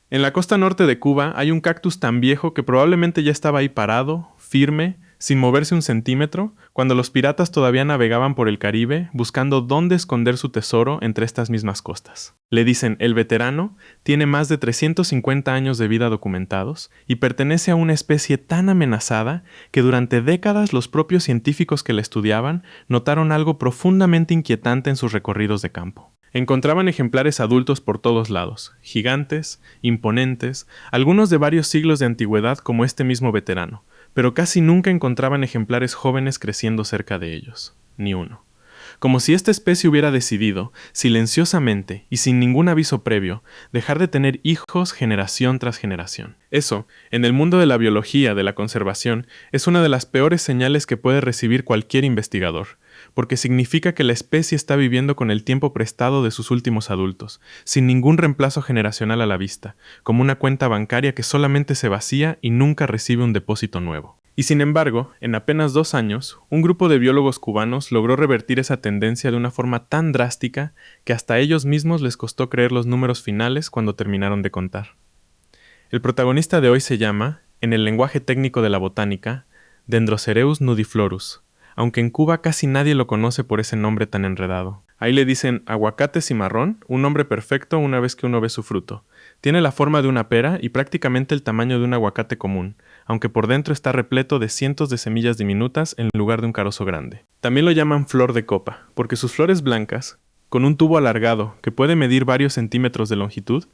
En la costa norte de Cuba hay un cactus tan viejo que probablemente ya estaba ahí parado, firme, sin moverse un centímetro, cuando los piratas todavía navegaban por el Caribe buscando dónde esconder su tesoro entre estas mismas costas. Le dicen el veterano, tiene más de 350 años de vida documentados y pertenece a una especie tan amenazada que durante décadas los propios científicos que la estudiaban notaron algo profundamente inquietante en sus recorridos de campo. Encontraban ejemplares adultos por todos lados, gigantes, imponentes, algunos de varios siglos de antigüedad como este mismo veterano, pero casi nunca encontraban ejemplares jóvenes creciendo cerca de ellos, ni uno. Como si esta especie hubiera decidido, silenciosamente y sin ningún aviso previo, dejar de tener hijos generación tras generación. Eso, en el mundo de la biología, de la conservación, es una de las peores señales que puede recibir cualquier investigador, porque significa que la especie está viviendo con el tiempo prestado de sus últimos adultos, sin ningún reemplazo generacional a la vista, como una cuenta bancaria que solamente se vacía y nunca recibe un depósito nuevo. Y sin embargo, en apenas 2 años, un grupo de biólogos cubanos logró revertir esa tendencia de una forma tan drástica que hasta a ellos mismos les costó creer los números finales cuando terminaron de contar. El protagonista de hoy se llama, en el lenguaje técnico de la botánica, Dendrocereus nudiflorus, aunque en Cuba casi nadie lo conoce por ese nombre tan enredado. Ahí le dicen aguacate cimarrón, un nombre perfecto una vez que uno ve su fruto. Tiene la forma de una pera y prácticamente el tamaño de un aguacate común, aunque por dentro está repleto de cientos de semillas diminutas en lugar de un carozo grande. También lo llaman flor de copa, porque sus flores blancas, con un tubo alargado que puede medir varios centímetros de longitud,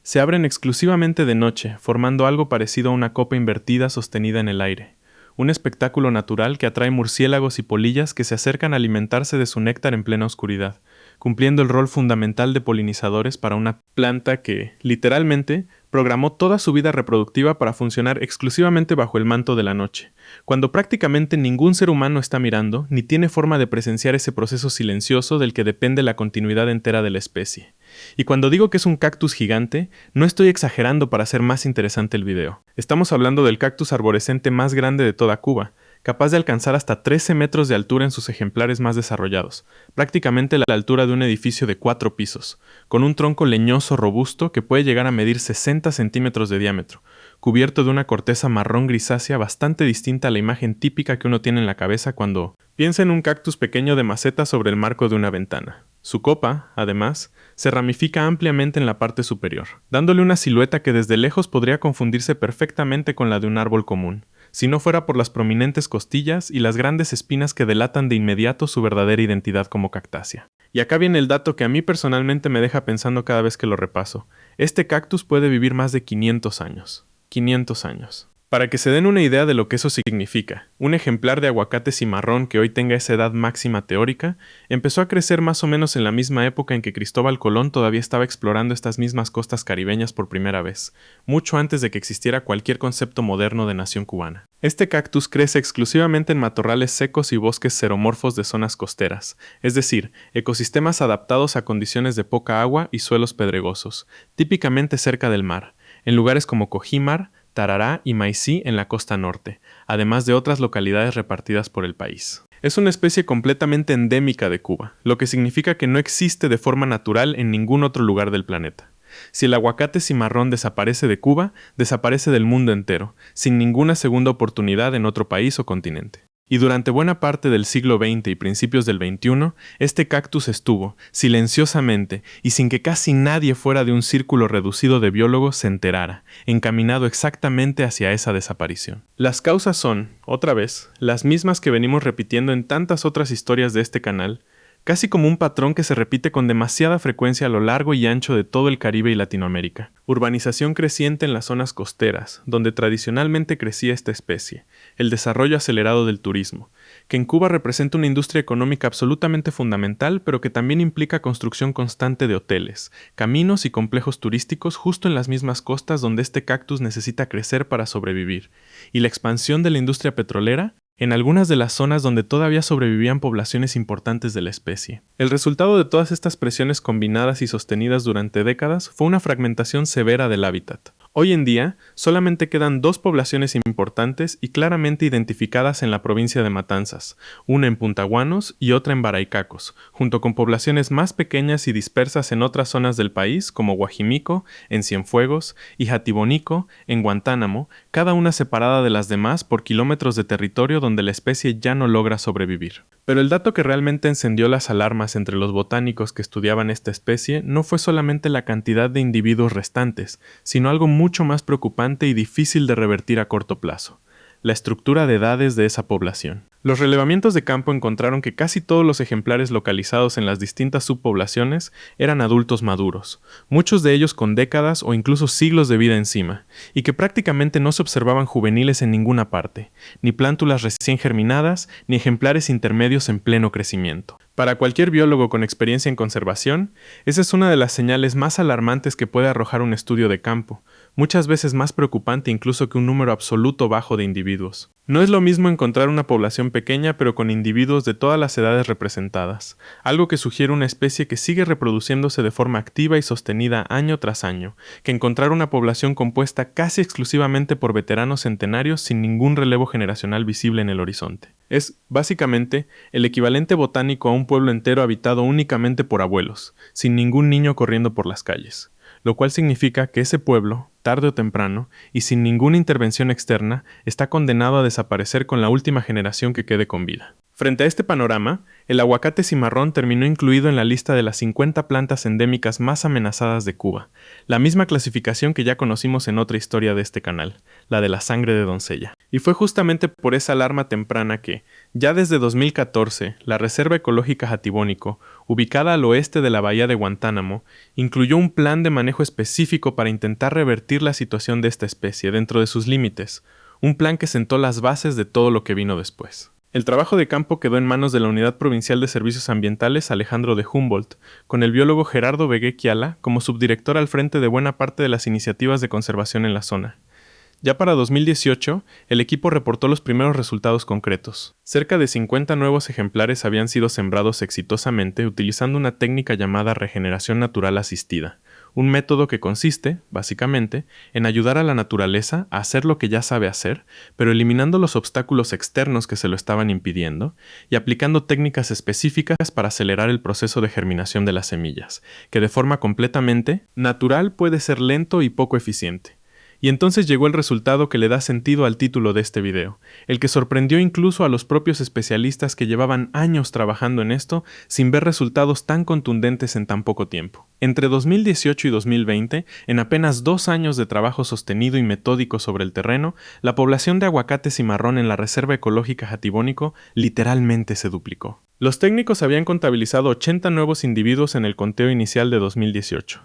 se abren exclusivamente de noche, formando algo parecido a una copa invertida sostenida en el aire. Un espectáculo natural que atrae murciélagos y polillas que se acercan a alimentarse de su néctar en plena oscuridad, cumpliendo el rol fundamental de polinizadores para una planta que, literalmente, programó toda su vida reproductiva para funcionar exclusivamente bajo el manto de la noche, cuando prácticamente ningún ser humano está mirando ni tiene forma de presenciar ese proceso silencioso del que depende la continuidad entera de la especie. Y cuando digo que es un cactus gigante, no estoy exagerando para hacer más interesante el video. Estamos hablando del cactus arborescente más grande de toda Cuba, capaz de alcanzar hasta 13 metros de altura en sus ejemplares más desarrollados, prácticamente la altura de un edificio de 4 pisos, con un tronco leñoso robusto que puede llegar a medir 60 centímetros de diámetro, cubierto de una corteza marrón grisácea bastante distinta a la imagen típica que uno tiene en la cabeza cuando piensa en un cactus pequeño de maceta sobre el marco de una ventana. Su copa, además, se ramifica ampliamente en la parte superior, dándole una silueta que desde lejos podría confundirse perfectamente con la de un árbol común, si no fuera por las prominentes costillas y las grandes espinas que delatan de inmediato su verdadera identidad como cactácea. Y acá viene el dato que a mí personalmente me deja pensando cada vez que lo repaso. Este cactus puede vivir más de 500 años. 500 años. Para que se den una idea de lo que eso significa, un ejemplar de aguacate cimarrón que hoy tenga esa edad máxima teórica, empezó a crecer más o menos en la misma época en que Cristóbal Colón todavía estaba explorando estas mismas costas caribeñas por primera vez, mucho antes de que existiera cualquier concepto moderno de nación cubana. Este cactus crece exclusivamente en matorrales secos y bosques xeromorfos de zonas costeras, es decir, ecosistemas adaptados a condiciones de poca agua y suelos pedregosos, típicamente cerca del mar, en lugares como Cojímar, Tarará y Maicí en la costa norte, además de otras localidades repartidas por el país. Es una especie completamente endémica de Cuba, lo que significa que no existe de forma natural en ningún otro lugar del planeta. Si el aguacate cimarrón desaparece de Cuba, desaparece del mundo entero, sin ninguna segunda oportunidad en otro país o continente. Y durante buena parte del siglo XX y principios del XXI, este cactus estuvo, silenciosamente, y sin que casi nadie fuera de un círculo reducido de biólogos se enterara, encaminado exactamente hacia esa desaparición. Las causas son, otra vez, las mismas que venimos repitiendo en tantas otras historias de este canal, casi como un patrón que se repite con demasiada frecuencia a lo largo y ancho de todo el Caribe y Latinoamérica. Urbanización creciente en las zonas costeras, donde tradicionalmente crecía esta especie, el desarrollo acelerado del turismo, que en Cuba representa una industria económica absolutamente fundamental, pero que también implica construcción constante de hoteles, caminos y complejos turísticos justo en las mismas costas donde este cactus necesita crecer para sobrevivir, y la expansión de la industria petrolera, en algunas de las zonas donde todavía sobrevivían poblaciones importantes de la especie. El resultado de todas estas presiones combinadas y sostenidas durante décadas fue una fragmentación severa del hábitat. Hoy en día, solamente quedan dos poblaciones importantes y claramente identificadas en la provincia de Matanzas, una en Puntaguanos y otra en Baraicacos, junto con poblaciones más pequeñas y dispersas en otras zonas del país como Guajimico, en Cienfuegos, y Jatibonico, en Guantánamo, cada una separada de las demás por kilómetros de territorio donde la especie ya no logra sobrevivir. Pero el dato que realmente encendió las alarmas entre los botánicos que estudiaban esta especie no fue solamente la cantidad de individuos restantes, sino algo mucho más preocupante y difícil de revertir a corto plazo: la estructura de edades de esa población. Los relevamientos de campo encontraron que casi todos los ejemplares localizados en las distintas subpoblaciones eran adultos maduros, muchos de ellos con décadas o incluso siglos de vida encima, y que prácticamente no se observaban juveniles en ninguna parte, ni plántulas recién germinadas, ni ejemplares intermedios en pleno crecimiento. Para cualquier biólogo con experiencia en conservación, esa es una de las señales más alarmantes que puede arrojar un estudio de campo, muchas veces más preocupante incluso que un número absoluto bajo de individuos. No es lo mismo encontrar una población pequeña pero con individuos de todas las edades representadas, algo que sugiere una especie que sigue reproduciéndose de forma activa y sostenida año tras año, que encontrar una población compuesta casi exclusivamente por veteranos centenarios sin ningún relevo generacional visible en el horizonte. Es, básicamente, el equivalente botánico a un pueblo entero habitado únicamente por abuelos, sin ningún niño corriendo por las calles, lo cual significa que ese pueblo, tarde o temprano, y sin ninguna intervención externa, está condenado a desaparecer con la última generación que quede con vida. Frente a este panorama, el aguacate cimarrón terminó incluido en la lista de las 50 plantas endémicas más amenazadas de Cuba, la misma clasificación que ya conocimos en otra historia de este canal, la de la sangre de doncella. Y fue justamente por esa alarma temprana que, ya desde 2014, la Reserva Ecológica Jatibonico, ubicada al oeste de la bahía de Guantánamo, incluyó un plan de manejo específico para intentar revertir la situación de esta especie dentro de sus límites, un plan que sentó las bases de todo lo que vino después. El trabajo de campo quedó en manos de la Unidad Provincial de Servicios Ambientales Alejandro de Humboldt, con el biólogo Gerardo Begué Kiala como subdirector al frente de buena parte de las iniciativas de conservación en la zona. Ya para 2018, el equipo reportó los primeros resultados concretos. Cerca de 50 nuevos ejemplares habían sido sembrados exitosamente utilizando una técnica llamada regeneración natural asistida, un método que consiste, básicamente, en ayudar a la naturaleza a hacer lo que ya sabe hacer, pero eliminando los obstáculos externos que se lo estaban impidiendo, y aplicando técnicas específicas para acelerar el proceso de germinación de las semillas, que de forma completamente natural puede ser lento y poco eficiente. Y entonces llegó el resultado que le da sentido al título de este video, el que sorprendió incluso a los propios especialistas que llevaban años trabajando en esto sin ver resultados tan contundentes en tan poco tiempo. Entre 2018 y 2020, en apenas 2 años de trabajo sostenido y metódico sobre el terreno, la población de aguacate cimarrón en la Reserva Ecológica Jatibonico literalmente se duplicó. Los técnicos habían contabilizado 80 nuevos individuos en el conteo inicial de 2018.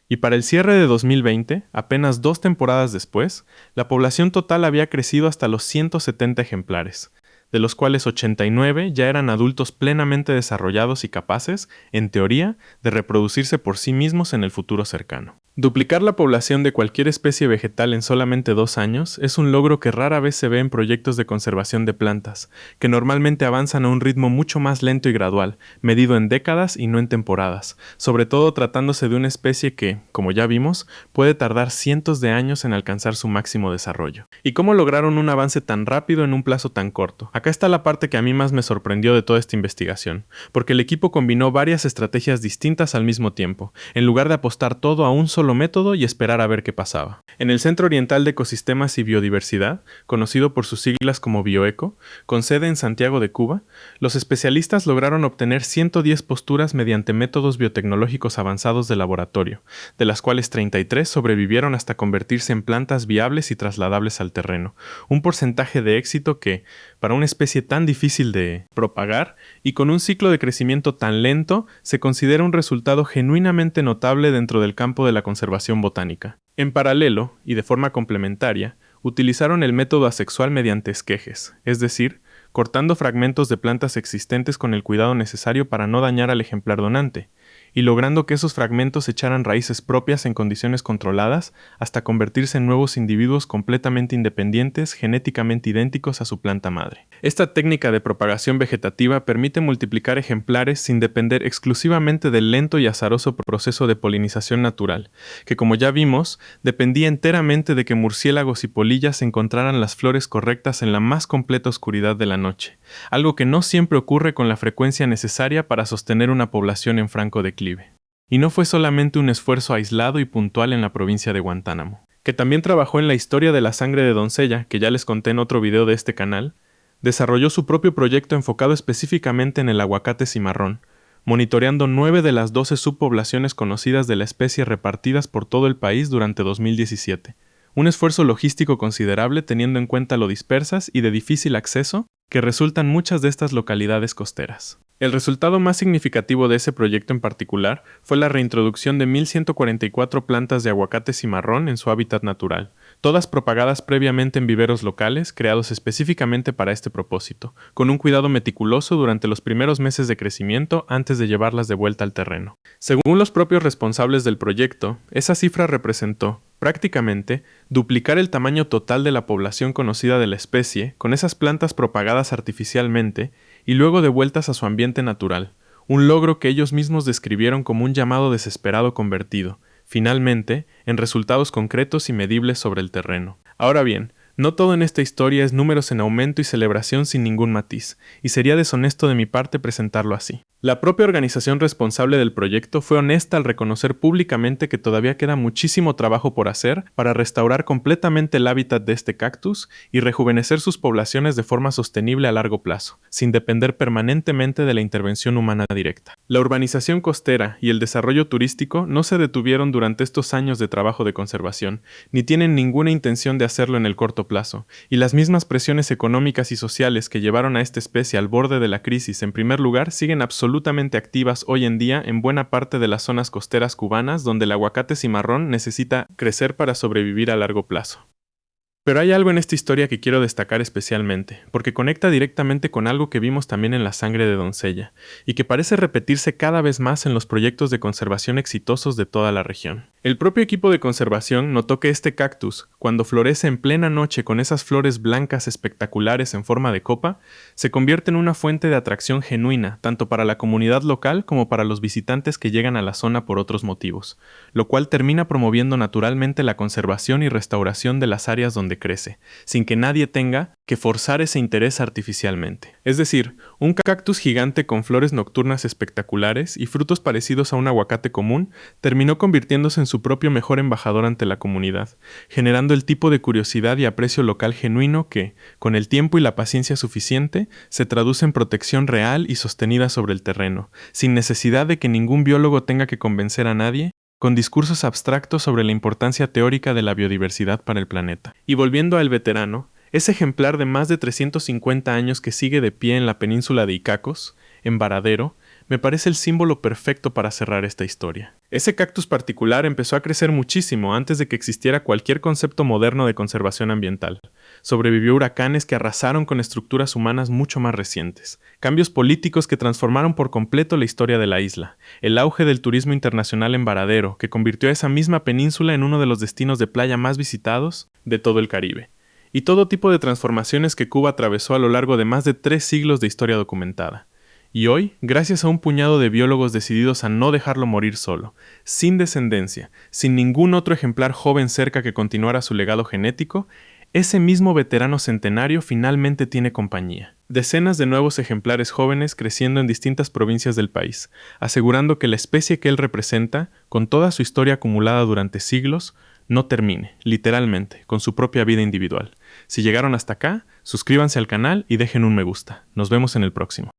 Y para el cierre de 2020, apenas 2 temporadas después, la población total había crecido hasta los 170 ejemplares, de los cuales 89 ya eran adultos plenamente desarrollados y capaces, en teoría, de reproducirse por sí mismos en el futuro cercano. Duplicar la población de cualquier especie vegetal en solamente 2 años es un logro que rara vez se ve en proyectos de conservación de plantas, que normalmente avanzan a un ritmo mucho más lento y gradual, medido en décadas y no en temporadas, sobre todo tratándose de una especie que, como ya vimos, puede tardar cientos de años en alcanzar su máximo desarrollo. ¿Y cómo lograron un avance tan rápido en un plazo tan corto? Acá está la parte que a mí más me sorprendió de toda esta investigación, porque el equipo combinó varias estrategias distintas al mismo tiempo, en lugar de apostar todo a un solo método y esperar a ver qué pasaba. En el Centro Oriental de Ecosistemas y Biodiversidad, conocido por sus siglas como Bioeco, con sede en Santiago de Cuba, los especialistas lograron obtener 110 posturas mediante métodos biotecnológicos avanzados de laboratorio, de las cuales 33 sobrevivieron hasta convertirse en plantas viables y trasladables al terreno, un porcentaje de éxito que, para una especie tan difícil de propagar y con un ciclo de crecimiento tan lento, se considera un resultado genuinamente notable dentro del campo de la conservación botánica. En paralelo, y de forma complementaria, utilizaron el método asexual mediante esquejes, es decir, cortando fragmentos de plantas existentes con el cuidado necesario para no dañar al ejemplar donante, y logrando que esos fragmentos echaran raíces propias en condiciones controladas hasta convertirse en nuevos individuos completamente independientes, genéticamente idénticos a su planta madre. Esta técnica de propagación vegetativa permite multiplicar ejemplares sin depender exclusivamente del lento y azaroso proceso de polinización natural, que como ya vimos, dependía enteramente de que murciélagos y polillas encontraran las flores correctas en la más completa oscuridad de la noche, algo que no siempre ocurre con la frecuencia necesaria para sostener una población en franco declive. Y no fue solamente un esfuerzo aislado y puntual en la provincia de Guantánamo, que también trabajó en la historia de la sangre de doncella, que ya les conté en otro video de este canal, desarrolló su propio proyecto enfocado específicamente en el aguacate cimarrón, monitoreando 9 de las 12 subpoblaciones conocidas de la especie repartidas por todo el país durante 2017. Un esfuerzo logístico considerable teniendo en cuenta lo dispersas y de difícil acceso que resultan muchas de estas localidades costeras. El resultado más significativo de ese proyecto en particular fue la reintroducción de 1.144 plantas de aguacate cimarrón en su hábitat natural, todas propagadas previamente en viveros locales creados específicamente para este propósito, con un cuidado meticuloso durante los primeros meses de crecimiento antes de llevarlas de vuelta al terreno. Según los propios responsables del proyecto, esa cifra representó, prácticamente, duplicar el tamaño total de la población conocida de la especie con esas plantas propagadas artificialmente y luego devueltas a su ambiente natural, un logro que ellos mismos describieron como un llamado desesperado convertido, finalmente, en resultados concretos y medibles sobre el terreno. Ahora bien, no todo en esta historia es números en aumento y celebración sin ningún matiz, y sería deshonesto de mi parte presentarlo así. La propia organización responsable del proyecto fue honesta al reconocer públicamente que todavía queda muchísimo trabajo por hacer para restaurar completamente el hábitat de este cactus y rejuvenecer sus poblaciones de forma sostenible a largo plazo, sin depender permanentemente de la intervención humana directa. La urbanización costera y el desarrollo turístico no se detuvieron durante estos años de trabajo de conservación, ni tienen ninguna intención de hacerlo en el corto plazo, y las mismas presiones económicas y sociales que llevaron a esta especie al borde de la crisis en primer lugar siguen absolutamente activas hoy en día en buena parte de las zonas costeras cubanas donde el aguacate cimarrón necesita crecer para sobrevivir a largo plazo. Pero hay algo en esta historia que quiero destacar especialmente, porque conecta directamente con algo que vimos también en la sangre de doncella, y que parece repetirse cada vez más en los proyectos de conservación exitosos de toda la región. El propio equipo de conservación notó que este cactus, cuando florece en plena noche con esas flores blancas espectaculares en forma de copa, se convierte en una fuente de atracción genuina, tanto para la comunidad local como para los visitantes que llegan a la zona por otros motivos, lo cual termina promoviendo naturalmente la conservación y restauración de las áreas donde crece, sin que nadie tenga que forzar ese interés artificialmente. Es decir, un cactus gigante con flores nocturnas espectaculares y frutos parecidos a un aguacate común terminó convirtiéndose en su propio mejor embajador ante la comunidad, generando el tipo de curiosidad y aprecio local genuino que, con el tiempo y la paciencia suficiente, se traduce en protección real y sostenida sobre el terreno, sin necesidad de que ningún biólogo tenga que convencer a nadie con discursos abstractos sobre la importancia teórica de la biodiversidad para el planeta. Y volviendo a El Veterano, ese ejemplar de más de 350 años que sigue de pie en la península de Icacos, en Varadero, me parece el símbolo perfecto para cerrar esta historia. Ese cactus particular empezó a crecer muchísimo antes de que existiera cualquier concepto moderno de conservación ambiental. Sobrevivió a huracanes que arrasaron con estructuras humanas mucho más recientes, cambios políticos que transformaron por completo la historia de la isla, el auge del turismo internacional en Varadero, que convirtió a esa misma península en uno de los destinos de playa más visitados de todo el Caribe, y todo tipo de transformaciones que Cuba atravesó a lo largo de más de 3 siglos de historia documentada. Y hoy, gracias a un puñado de biólogos decididos a no dejarlo morir solo, sin descendencia, sin ningún otro ejemplar joven cerca que continuara su legado genético, ese mismo veterano centenario finalmente tiene compañía. Decenas de nuevos ejemplares jóvenes creciendo en distintas provincias del país, asegurando que la especie que él representa, con toda su historia acumulada durante siglos, no termine, literalmente, con su propia vida individual. Si llegaron hasta acá, suscríbanse al canal y dejen un me gusta. Nos vemos en el próximo.